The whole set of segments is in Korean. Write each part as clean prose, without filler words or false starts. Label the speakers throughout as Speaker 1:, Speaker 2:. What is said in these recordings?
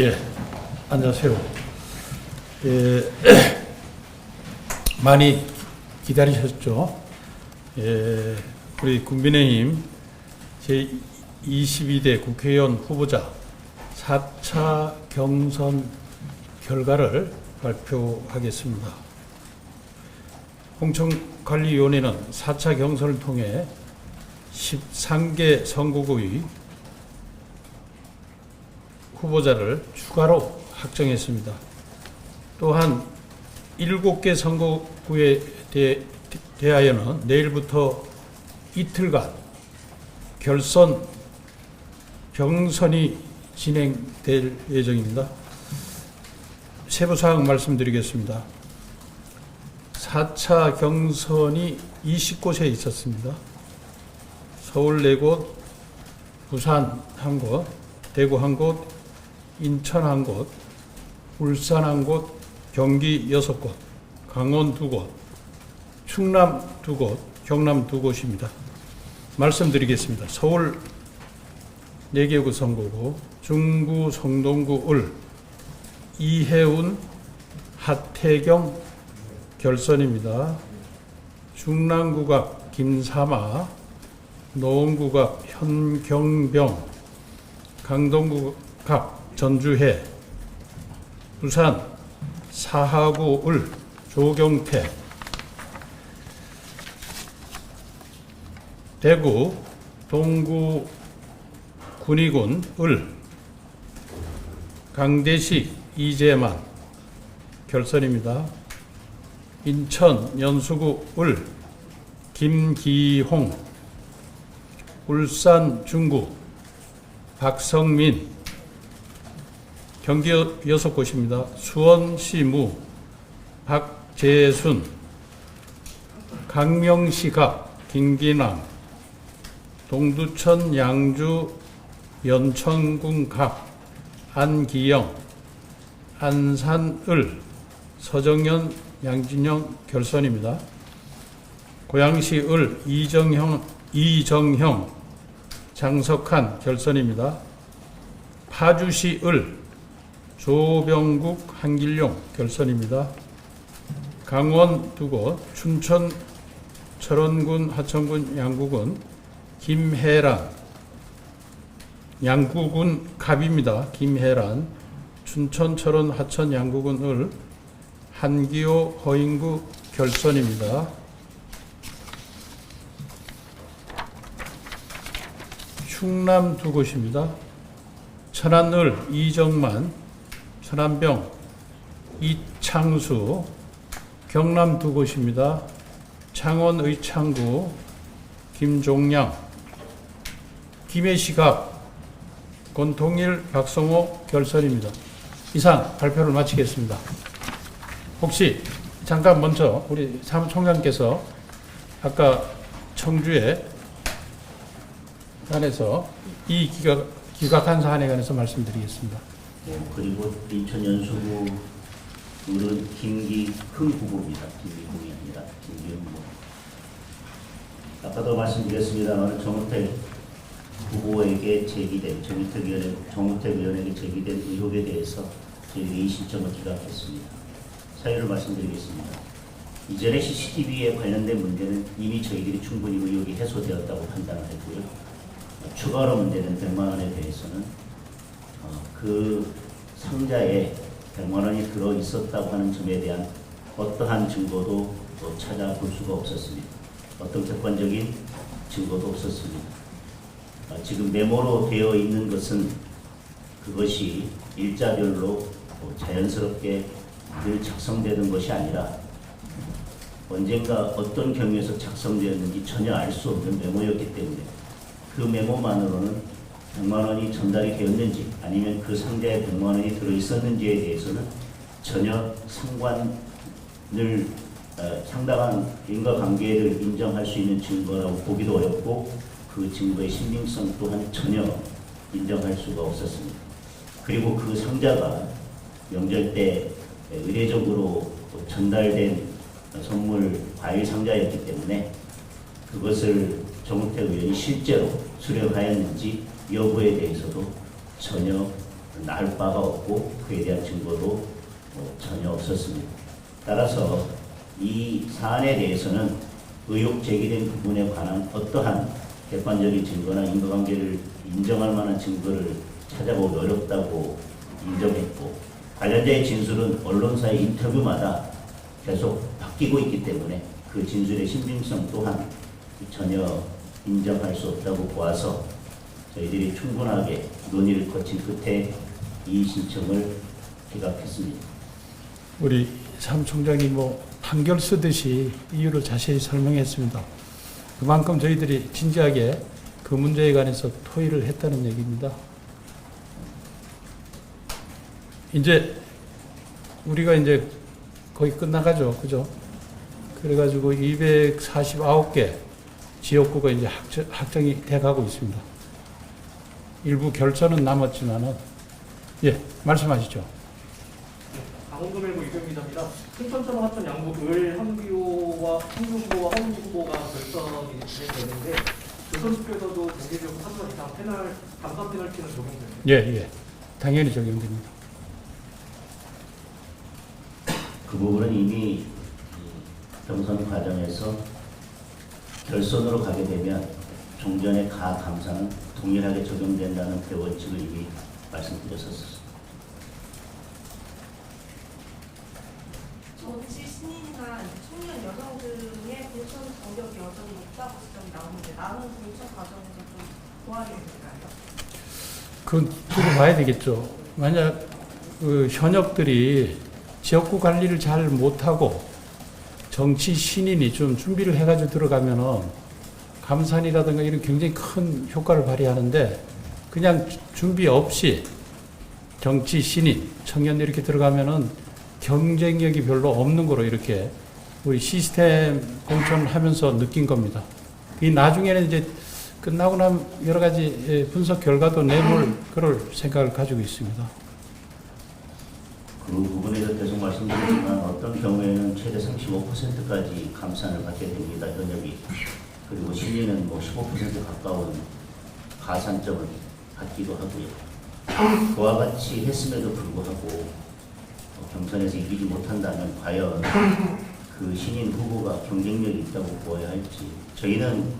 Speaker 1: 예, 안녕하세요. 예, 많이 기다리셨죠? 예, 우리 국민의힘 제22대 국회의원 후보자 4차 경선 결과를 발표하겠습니다. 공천관리위원회는 4차 경선을 통해 13개 선거구의 후보자를 추가로 확정했습니다. 또한 7개 선거구에 대하여는 내일부터 이틀간 경선이 진행될 예정입니다. 세부사항 말씀드리겠습니다. 4차 경선이 20곳에 있었습니다. 서울 4곳, 부산 1곳, 대구 1곳, 인천 1곳, 울산 1곳, 경기 6곳, 강원 2곳, 충남 2곳, 경남 2곳입니다. 말씀드리겠습니다. 서울 4개구 선거구, 중구 성동구 을, 이혜운, 하태경 결선입니다. 중랑구갑 김사마, 노원구갑 현경병, 강동구갑 전주혜, 부산 사하구 을 조경태, 대구 동구 군위군 을 강대시 이재만 결선입니다. 인천 연수구 을 김기홍, 울산 중구 박성민, 경기 6곳입니다. 수원시무 박재순, 강명시갑 김기남, 동두천 양주 연천군갑 안기영, 안산을 서정연 양진영 결선입니다. 고양시 을 이정형 장석한 결선입니다. 파주시 을 조병국 한길용 결선입니다. 강원 2곳, 춘천 철원군 하천군 양구군 김혜란, 양구군 갑입니다. 김혜란, 춘천 철원 하천 양구군 을 한기호 허인구 결선입니다. 충남 2곳입니다. 천안을 이정만, 천안병 이창수, 경남 2곳입니다. 창원 의창구 김종량, 김해시갑 권통일 박성호 결선입니다. 이상 발표를 마치겠습니다. 혹시 잠깐 먼저 우리 사무총장께서 아까 청주에 관해서 이 기각한 사안에 관해서 말씀드리겠습니다.
Speaker 2: 그리고 인천 연수구 은 김기흥 후보입니다. 김기흥이 아니라 김기흥 후보. 아까도 말씀드렸습니다만 정우택 후보에게 제기된 정우택 의원에게 제기된 의혹에 대해서 저희들이 이 신청을 기각했습니다. 사유를 말씀드리겠습니다. 이전에 CCTV에 관련된 문제는 이미 저희들이 충분히 의혹이 해소되었다고 판단을 했고요. 추가로 문제된 100만 원에 대해서는 그 상자에 100만 원이 들어 있었다고 하는 점에 대한 어떠한 증거도 찾아볼 수가 없었습니다. 어떤 객관적인 증거도 없었습니다. 지금 메모로 되어 있는 것은 그것이 일자별로 자연스럽게 늘 작성되는 것이 아니라 언젠가 어떤 경위에서 작성되었는지 전혀 알 수 없는 메모였기 때문에 그 메모만으로는 100만 원이 전달이 되었는지 아니면 그 상자에 100만 원이 들어있었는지에 대해서는 전혀 상당한 인과관계를 인정할 수 있는 증거라고 보기도 어렵고 그 증거의 신빙성 또한 전혀 인정할 수가 없었습니다. 그리고 그 상자가 명절 때 의례적으로 전달된 선물 과일 상자였기 때문에 그것을 정우택 의원이 실제로 수령하였는지 여부에 대해서도 전혀 나을 바가 없고 그에 대한 증거도 전혀 없었습니다. 따라서 이 사안에 대해서는 의혹 제기된 부분에 관한 어떠한 객관적인 증거나 인과관계를 인정할 만한 증거를 찾아보기 어렵다고 인정했고, 관련자의 진술은 언론사의 인터뷰마다 계속 바뀌고 있기 때문에 그 진술의 신빙성 또한 전혀 인정할 수 없다고 보아서 저희들이 충분하게 논의를 거친 끝에 이의 신청을 기각했습니다.
Speaker 1: 우리 사무총장이 판결 쓰듯이 이유를 자세히 설명했습니다. 그만큼 저희들이 진지하게 그 문제에 관해서 토의를 했다는 얘기입니다. 이제 우리가 이제 거의 끝나가죠, 그죠? 그래가지고 249개 지역구가 이제 확정이 돼가고 있습니다. 일부 결선은 남았지만은, 예, 말씀하시죠.
Speaker 3: 강원도별구 이병기자입니다. 순천처럼 하천 양북 을 황비호와 황교 후보와 허문지 후보가 결선이 진행되는데 조선특별에서도 공개적으로 3번 이상 패널 감사 페널티는 적용됩니다.
Speaker 1: 예, 예. 당연히 적용됩니다.
Speaker 2: 그 부분은 이미 경선 과정에서 결선으로 가게 되면 종전의 가 감사는 동일하게 적용된다는 대원칙을 이미 말씀드렸었습니다.
Speaker 4: 정치 신인이나 청년 여성 등의 공천 자격이 여전히 높다고 지적이 나오는데 남은 공천 과정에서 좀 보완이 될까요?
Speaker 1: 그건 두고 봐야 되겠죠. 만약 그 현역들이 지역구 관리를 잘 못하고 정치 신인이 좀 준비를 해가지고 들어가면은 감산이라든가 이런 굉장히 큰 효과를 발휘하는데, 그냥 준비 없이 정치 신인, 청년 이렇게 들어가면은 경쟁력이 별로 없는 거로 이렇게 우리 시스템 공천하면서 느낀 겁니다. 이 나중에는 이제 끝나고 나면 여러 가지 분석 결과도 내놓을 그럴 생각을 가지고 있습니다.
Speaker 2: 그 부분에서 계속 말씀드리지만 어떤 경우에는 최대 35%까지 감산을 받게 됩니다. 현역이. 그리고 신인은 15% 가까운 가산점을 받기도 하고요. 그와 같이 했음에도 불구하고 경선에서 이기지 못한다면 과연 그 신인 후보가 경쟁력이 있다고 보아야 할지, 저희는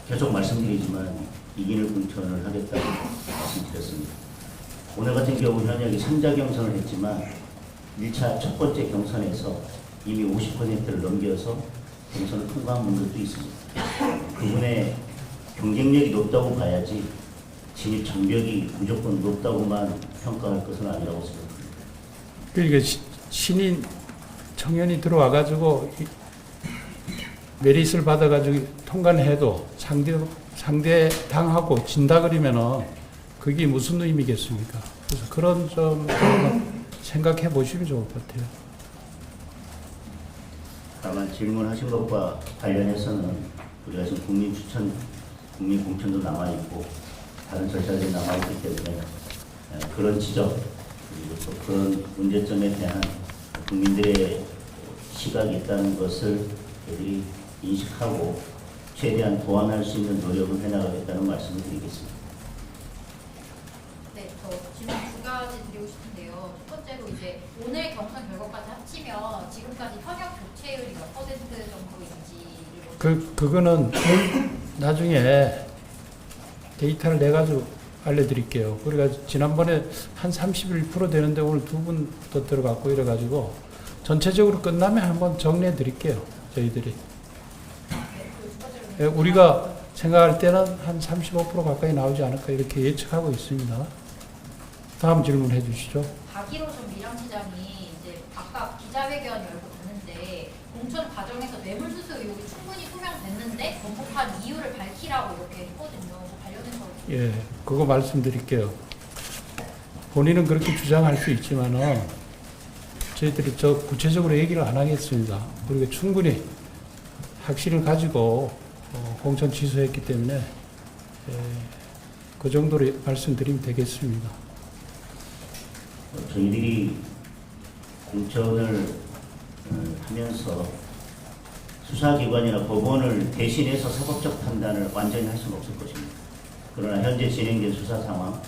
Speaker 2: 계속 말씀드리지만 이기는 공천을 하겠다고 말씀드렸습니다. 오늘 같은 경우 현역이 3자 경선을 했지만 1차 첫 번째 경선에서 이미 50%를 넘겨서 경선을 통과한 분들도 있습니다. 그분의 경쟁력이 높다고 봐야지 진입 장벽이 무조건 높다고만 평가할 것은 아니라고 생각합니다.
Speaker 1: 그러니까 신인 청년이 들어와가지고 메리트를 받아가지고 통과를 해도 상대 당하고 진다 그러면은 그게 무슨 의미겠습니까? 그래서 그런 점 생각해 보시면 좋을 것 같아요.
Speaker 2: 다만 질문하신 것과 관련해서는 우리가 지금 국민 공천도 남아있고 다른 절차들이 남아있기 때문에 그런 지적 그리고 또 그런 문제점에 대한 국민들의 시각이 있다는 것을 저희들이 인식하고 최대한 보완할 수 있는 노력을 해나가겠다는 말씀을 드리겠습니다.
Speaker 5: 네, 저 질문 두 가지 드리고 싶은데요. 첫 번째로 이제 오늘 경선 결과까지 합치면 지금까지 현역 교체율이 몇 퍼센트 정도인지.
Speaker 1: 그거는 나중에 데이터를 내가지고 알려드릴게요. 그래가지고 지난번에 한 31% 되는데 오늘 두 분 더 들어갔고 이래가지고 전체적으로 끝나면 한번 정리해 드릴게요. 저희들이. 예, 우리가 생각할 때는 한 35% 가까이 나오지 않을까 이렇게 예측하고 있습니다. 다음 질문해 주시죠.
Speaker 5: 박일호전 밀양시장이 이제 아까 기자회견 열고 갔는데 공천 과정에서 뇌물수수 의혹이 충분히 소명됐는데 번복한 이유를 밝히라고 이렇게 했거든요. 관련해서.
Speaker 1: 예, 그거 말씀드릴게요. 본인은 그렇게 주장할 수 있지만은 저희들이 저 구체적으로 얘기를 안 하겠습니다. 우리가 충분히 확신을 가지고 공천 취소했기 때문에 그 정도로 말씀드리면 되겠습니다.
Speaker 2: 저희들이 공천을 하면서 수사기관이나 법원을 대신해서 사법적 판단을 완전히 할 수는 없을 것입니다. 그러나 현재 진행된 수사 상황,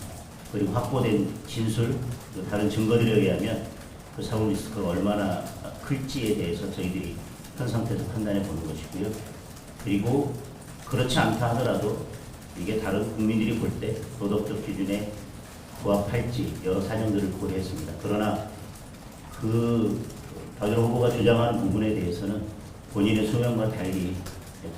Speaker 2: 그리고 확보된 진술, 또 다른 증거들에 의하면 그 사고 리스크가 얼마나 클지에 대해서 저희들이 현 상태에서 판단해 보는 것이고요. 그리고 그렇지 않다 하더라도 이게 다른 국민들이 볼 때 도덕적 기준에 부합할지 여러 사정들을 고려했습니다. 그러나 그 박영호 후보가 주장하는 부분에 대해서는 본인의 소명과 달리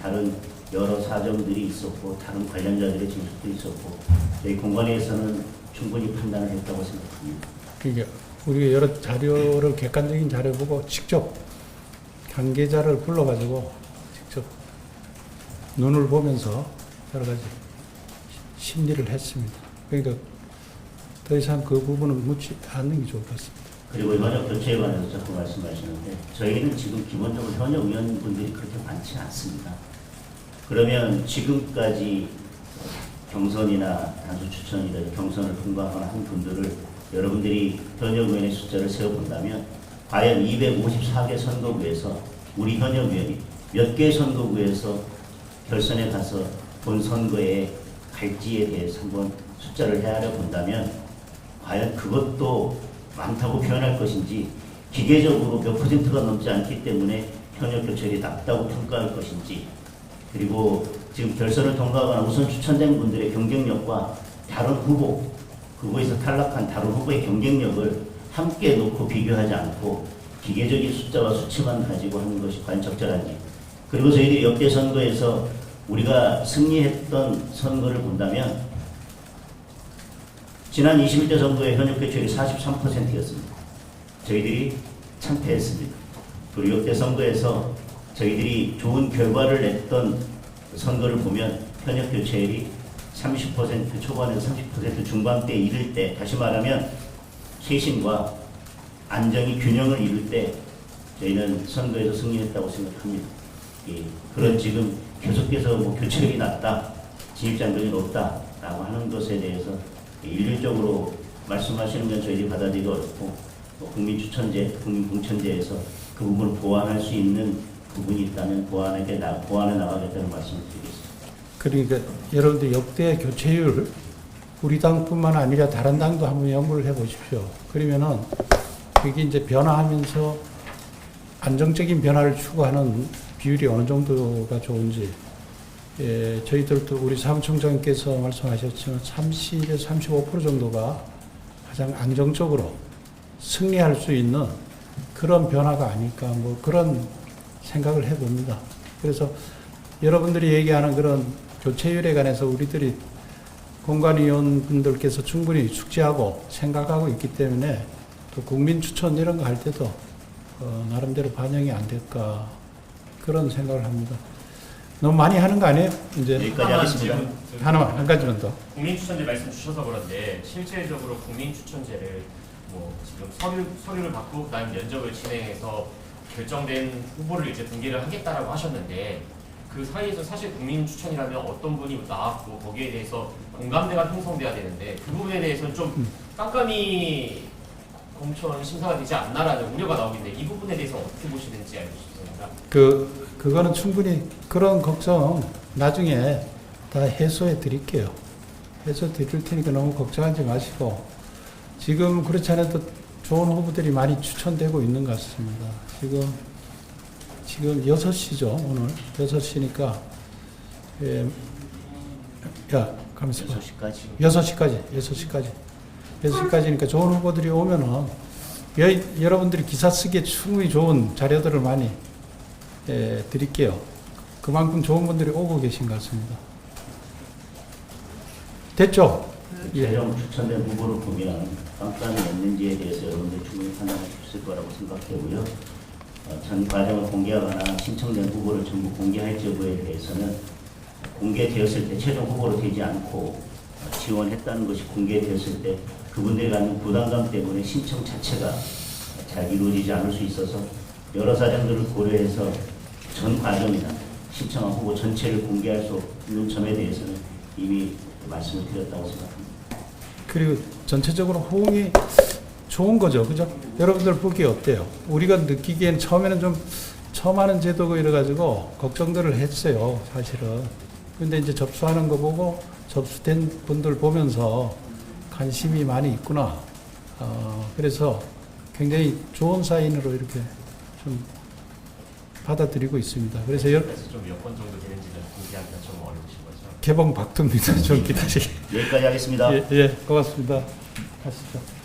Speaker 2: 다른 여러 사정들이 있었고 다른 관련자들의 진술도 있었고 저희 공관위에서는 충분히 판단을 했다고 생각합니다.
Speaker 1: 그러니까 우리가 여러 자료를 객관적인 자료 보고 직접 관계자를 불러가지고 직접 눈을 보면서 여러 가지 심리를 했습니다. 그러니까 더 이상 그 부분은 묻지 않는 게 좋을 것 같습니다.
Speaker 2: 그리고 현역 교체에 관해서 자꾸 말씀하시는데 저희는 지금 기본적으로 현역 의원분들이 그렇게 많지 않습니다. 그러면 지금까지 경선이나 단수 추천이나 경선을 통과한 한 분들을 여러분들이 현역 의원의 숫자를 세어본다면 과연 254개 선거구에서 우리 현역 의원이 몇 개 선거구에서 결선에 가서 본 선거에 갈지에 대해서 한번 숫자를 헤아려 본다면 과연 그것도 많다고 표현할 것인지 기계적으로 몇 %가 넘지 않기 때문에 현역 교체율이 낮다고 평가할 것인지 그리고 지금 결선을 통과하거나 우선 추천된 분들의 경쟁력과 다른 후보, 그거에서 탈락한 다른 후보의 경쟁력을 함께 놓고 비교하지 않고 기계적인 숫자와 수치만 가지고 하는 것이 과연 적절한지 그리고 저희들이 역대 선거에서 우리가 승리했던 선거를 본다면 지난 21대 선거의 현역 교체율이 43%였습니다. 저희들이 참패했습니다. 그리고 역대 선거에서 저희들이 좋은 결과를 냈던 선거를 보면 현역 교체율이 30% 초반에서 30% 중반대에 이를 때 다시 말하면 쇄신과 안정이 균형을 이룰 때 저희는 선거에서 승리했다고 생각합니다. 예, 그런 지금 계속해서 뭐 교체율이 낮다, 진입장벽이 높다라고 하는 것에 대해서 일률적으로 말씀하시는 건 저희들이 받아들이기 어렵고 국민추천제, 국민공천제에서 그 부분을 보완할 수 있는 부분이 있다면 보완해 나가겠다는 말씀을 드리겠습니다.
Speaker 1: 그러니까 여러분들 역대 교체율 우리 당뿐만 아니라 다른 당도 한번 연구를 해보십시오. 그러면은 이게 이제 변화하면서 안정적인 변화를 추구하는 비율이 어느 정도가 좋은지 저희들도 우리 사무총장님께서 말씀하셨지만 30에서 35% 정도가 가장 안정적으로 승리할 수 있는 그런 변화가 아닐까 뭐 그런 생각을 해봅니다. 그래서 여러분들이 얘기하는 그런 교체율에 관해서 우리들이 공관위원분들께서 충분히 숙지하고 생각하고 있기 때문에 또 국민 추천 이런 거 할 때도 나름대로 반영이 안 될까 그런 생각을 합니다. 너무 많이 하는 거 아니에요? 이제
Speaker 2: 여기까지 하겠습니다.
Speaker 1: 하나만 한 가지만 더.
Speaker 6: 국민추천제 말씀 주셔서 그런데 실질적으로 국민추천제를 뭐 지금 서류를 받고 그다음 면접을 진행해서 결정된 후보를 이제 공개를 하겠다라고 하셨는데 그 사이에서 사실 국민추천이라면 어떤 분이 나왔고 거기에 대해서 공감대가 형성돼야 되는데 그 부분에 대해서는 좀 깜깜이 공천 심사가 되지 않나라는 우려가 나오는데 이 부분에 대해서 어떻게 보시는지 알고 싶습니다.
Speaker 1: 그거는 충분히 그런 걱정 나중에 다 해소해 드릴게요. 해소 드릴 테니까 너무 걱정하지 마시고 지금 그렇지 않아도 좋은 후보들이 많이 추천되고 있는 것 같습니다. 지금 6시죠, 오늘. 6시니까, 가만있어 봐. 6시까지. 6시까지니까 좋은 후보들이 오면은, 여러분들이 기사 쓰기에 충분히 좋은 자료들을 많이 드릴게요. 그만큼 좋은 분들이 오고 계신 것 같습니다. 됐죠?
Speaker 2: 최종 추천된 후보를 보면 깜깜이었는지에 대해서 여러분들이 충분히 판단할 수 있을 거라고 생각되고요. 전 과정을 공개하거나 신청된 후보를 전부 공개할지 여부에 대해서는 공개되었을 때 최종 후보로 되지 않고 지원했다는 것이 공개되었을 때 그분들이 갖는 부담감 때문에 신청 자체가 잘 이루어지지 않을 수 있어서 여러 사정들을 고려해서 전 과정이나 신청한 후보 전체를 공개할 수 없는 점에 대해서는 이미 말씀을 드렸다고 생각합니다.
Speaker 1: 그리고 전체적으로 호응이 좋은 거죠. 그죠? 여러분들 보기에 어때요? 우리가 느끼기엔 처음에는 좀 처음 하는 제도고 이래가지고 걱정들을 했어요. 사실은. 근데 이제 접수하는 거 보고 접수된 분들 보면서 관심이 많이 있구나. 그래서 굉장히 좋은 사인으로 이렇게 좀 받아들이고 있습니다. 그래서
Speaker 6: 그래서 좀 몇 번 정도 되는지는 공개하기가 좀 어려우신 거죠?
Speaker 1: 개봉 박두입니다. 좀 기다리게.
Speaker 2: 여기까지 하겠습니다.
Speaker 1: 예, 고맙습니다. 가시죠.